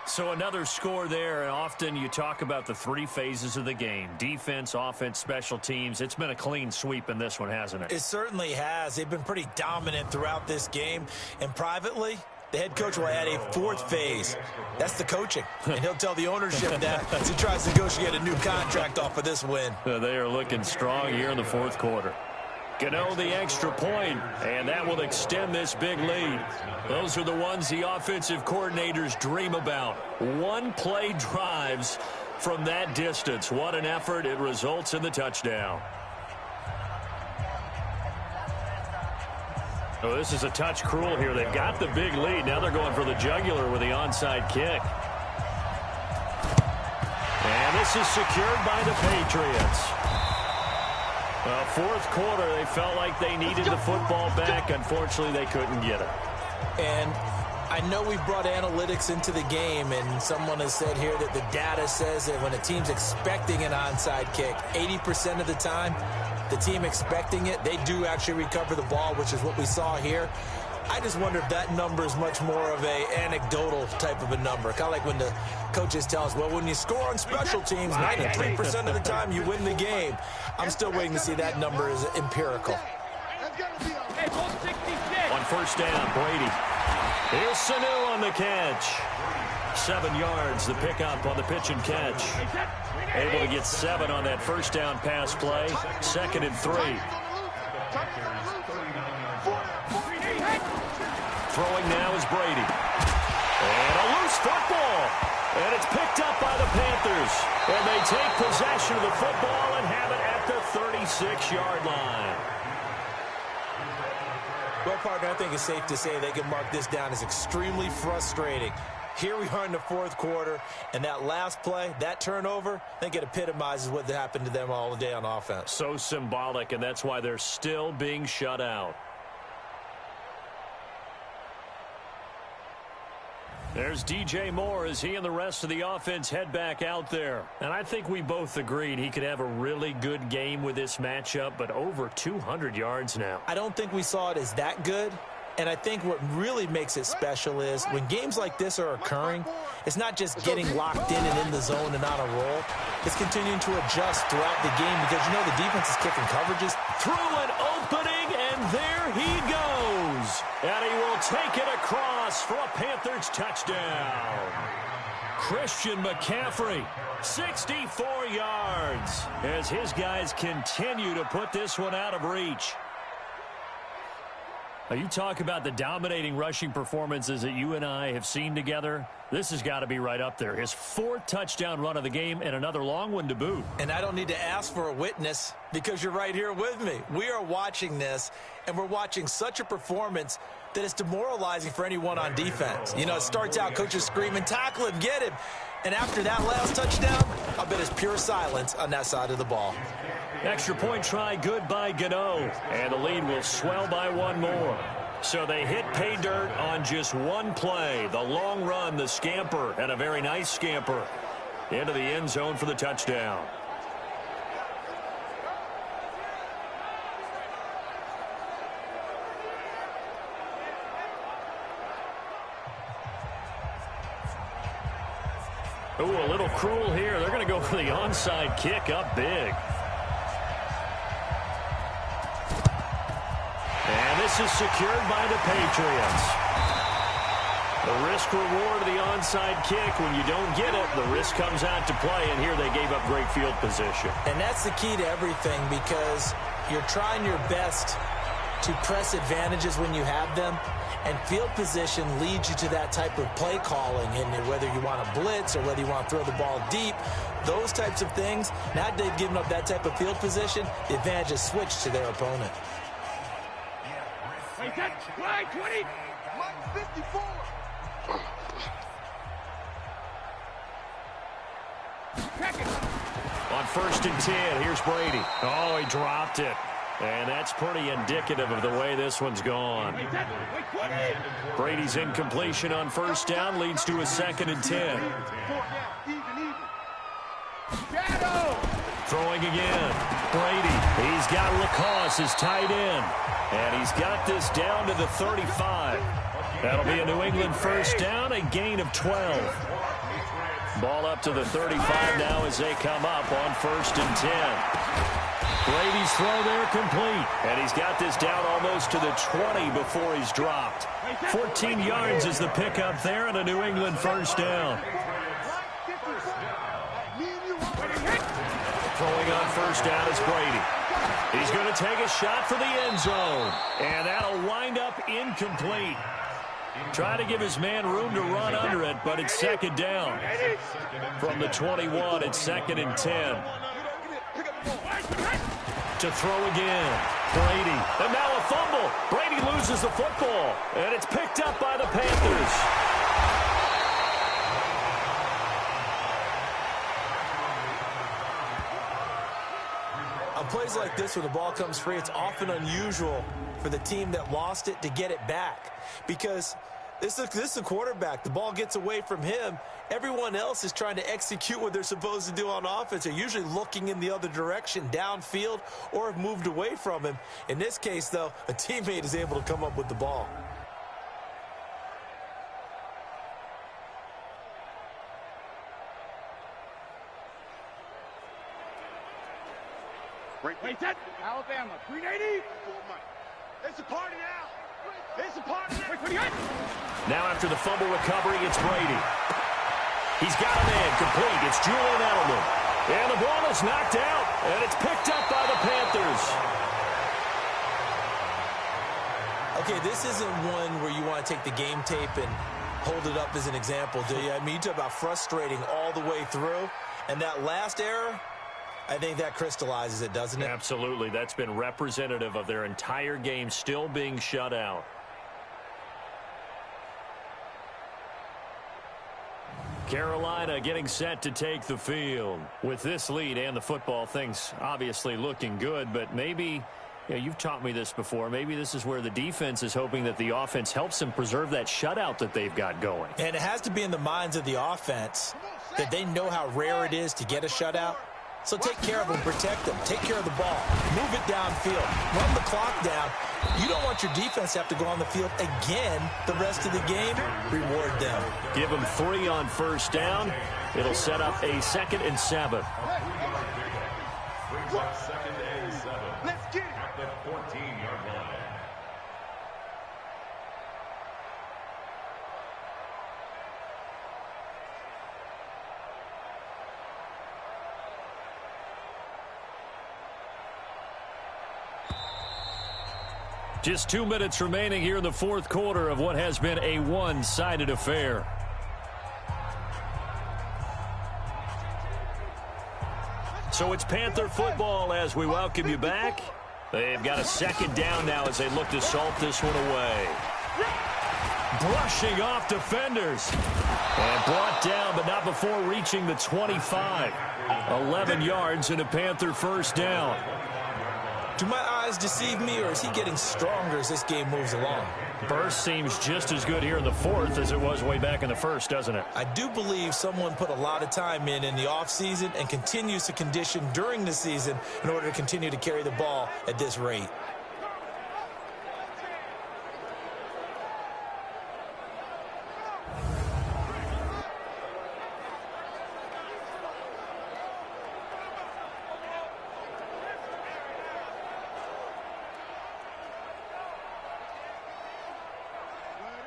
So another score there, and often you talk about the 3 phases of the game. Defense, offense, special teams. It's been a clean sweep in this one, hasn't it? It certainly has. They've been pretty dominant throughout this game, and privately, the head coach will add a 4th phase. That's the coaching. And he'll tell the ownership that as he tries to negotiate a new contract off of this win. They are looking strong here in the 4th quarter. Gano the extra point, and that will extend this big lead. Those are the ones the offensive coordinators dream about. 1-play drives from that distance. What an effort. It results in the touchdown. Oh, this is a touch cruel here. They've got the big lead. Now they're going for the jugular with the onside kick. And this is secured by the Patriots. 4th quarter, they felt like they needed the football back. Unfortunately, they couldn't get it. And I know we brought analytics into the game, and someone has said here that the data says that when a team's expecting an onside kick, 80% of the time, the team expecting it, they do actually recover the ball, which is what we saw here. I just wonder if that number is much more of a anecdotal type of a number. Kind of like when the coaches tell us, well, when you score on special teams, 93% of the time you win the game. I'm still waiting to see that number is empirical. On first down, Brady. Here's Sanu on the catch. 7 yards, the pickup on the pitch and catch. Able to get 7 on that first down pass play. 2nd and 3. Throwing now is Brady. And a loose football. And it's picked up by the Panthers. And they take possession of the football and have it at the 36-yard line. Well, partner, I think it's safe to say they can mark this down as extremely frustrating. Here we are in the 4th quarter, and that last play, that turnover, I think it epitomizes what happened to them all day on offense. So symbolic, and that's why they're still being shut out. There's DJ Moore as he and the rest of the offense head back out there. And I think we both agreed he could have a really good game with this matchup, but over 200 yards now. I don't think we saw it as that good. And I think what really makes it special is when games like this are occurring, it's not just getting locked in and in the zone and on a roll. It's continuing to adjust throughout the game because, you know, the defense is kicking coverages. Through an opening, and there he goes. And he will take it across for a Panthers touchdown. Christian McCaffrey, 64 yards, as his guys continue to put this one out of reach. Now, you talk about the dominating rushing performances that you and I have seen together. This has got to be right up there. His 4th touchdown run of the game and another long one to boot. And I don't need to ask for a witness because you're right here with me. We are watching this, and we're watching such a performance that it's demoralizing for anyone on defense. You know, it starts out, coaches screaming, tackle him, get him. And after that last touchdown, I bet it's pure silence on that side of the ball. Extra point try good by Gano. And the lead will swell by one more. So they hit pay dirt on just one play. The long run, the scamper, and a very nice scamper into the end zone for the touchdown. Ooh, a little cruel here. They're going to go for the onside kick up big. And this is secured by the Patriots. The risk-reward of the onside kick. When you don't get it, the risk comes out to play, and here they gave up great field position. And that's the key to everything because you're trying your best to press advantages when you have them, and field position leads you to that type of play calling, and whether you want to blitz or whether you want to throw the ball deep, those types of things. Now they've given up that type of field position, the advantage is switched to their opponent. Wait, that's flag 20. Mike 54. On 1st and 10, here's Brady. Oh, he dropped it. And that's pretty indicative of the way this one's gone. Brady's incompletion on 1st down leads to a 2nd and 10. Throwing again. Brady. He's got Lacoste as tight end. And he's got this down to the 35. That'll be a New England 1st down, a gain of 12. Ball up to the 35 now as they come up on 1st and 10. Brady's throw there complete. And he's got this down almost to the 20 before he's dropped. 14 yards is the pickup there and a New England 1st down. Throwing on 1st down is Brady. He's going to take a shot for the end zone. And that'll wind up incomplete. Trying to give his man room to run under it, but it's 2nd down. From the 21, it's 2nd and 10. To throw again. Brady. And now a fumble. Brady loses the football. And it's picked up by the Panthers. On plays like this where the ball comes free, it's often unusual for the team that lost it to get it back. Because this is a quarterback. The ball gets away from him. Everyone else is trying to execute what they're supposed to do on offense. They're usually looking in the other direction, downfield, or have moved away from him. In this case, though, a teammate is able to come up with the ball. Wait, that Alabama 380. It's a party now. It's a party now. Now after the fumble recovery, it's Brady. He's got a man complete. It's Julian Edelman. And the ball is knocked out. And it's picked up by the Panthers. Okay, this isn't one where you want to take the game tape and hold it up as an example, do you? I mean, you talk about frustrating all the way through. And that last error, I think that crystallizes it, doesn't it? Absolutely. That's been representative of their entire game still being shut out. Carolina getting set to take the field. With this lead and the football, things obviously looking good, but maybe Yeah, you've taught me this before. Maybe this is where the defense is hoping that the offense helps them preserve that shutout that they've got going. And it has to be in the minds of the offense that they know how rare it is to get a shutout. So take care of them, protect them, take care of the ball, move it downfield, run the clock down. You don't want your defense to have to go on the field again the rest of the game. Reward them. Give them 3 on first down. It'll set up a 2nd and 7. Second and 7. Let's get it. At the 14-yard line. Just 2 minutes remaining here in the 4th quarter of what has been a one-sided affair. So it's Panther football as we welcome you back. They've got a 2nd down now as they look to salt this one away. Brushing off defenders. And brought down, but not before reaching the 25. 11 yards and a Panther first down. Do my eyes deceive me, or is he getting stronger as this game moves along? Burst seems just as good here in the 4th as it was way back in the 1st, doesn't it? I do believe someone put a lot of time in the offseason and continues to condition during the season in order to continue to carry the ball at this rate.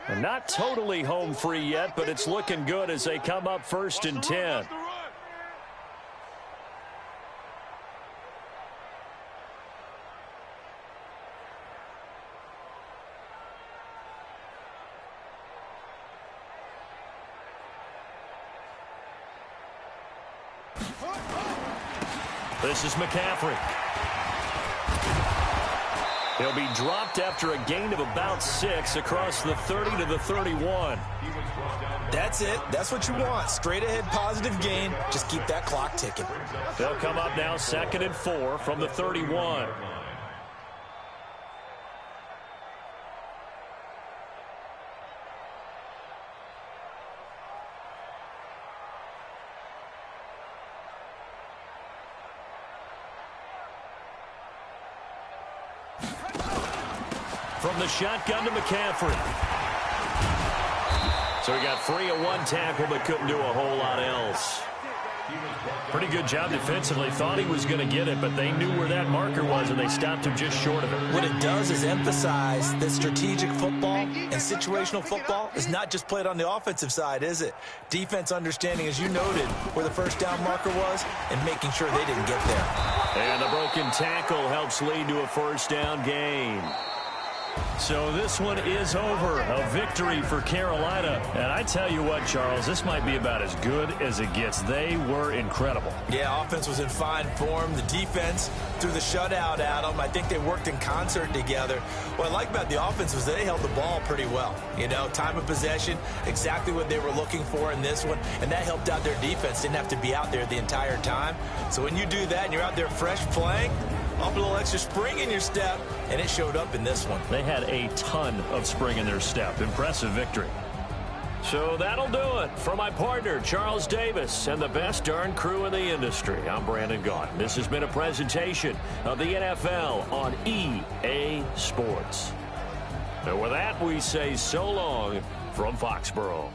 And not totally home free yet, but it's looking good as they come up 1st and 10. This is McCaffrey. He'll be dropped after a gain of about 6 across the 30 to the 31. That's it. That's what you want. Straight ahead positive gain. Just keep that clock ticking. They'll come up now 2nd and 4 from the 31. From the shotgun to McCaffrey. So he got free of 1 tackle, but couldn't do a whole lot else. Pretty good job defensively. Thought he was going to get it, but they knew where that marker was, and they stopped him just short of it. What it does is emphasize that strategic football and situational football is not just played on the offensive side, is it? Defense understanding, as you noted, where the first down marker was and making sure they didn't get there. And the broken tackle helps lead to a first down gain. So this one is over. A victory for Carolina. And I tell you what, Charles, this might be about as good as it gets. They were incredible. Yeah, offense was in fine form. The defense threw the shutout at them. I think they worked in concert together. What I like about the offense was they held the ball pretty well. You know, time of possession, exactly what they were looking for in this one. And that helped out their defense. Didn't have to be out there the entire time. So when you do that and you're out there fresh playing, up a little extra spring in your step, and it showed up in this one. They had a ton of spring in their step. Impressive victory. So that'll do it. For my partner, Charles Davis, and the best darn crew in the industry, I'm Brandon Gaudin. This has been a presentation of the NFL on EA Sports. And with that, we say so long from Foxborough.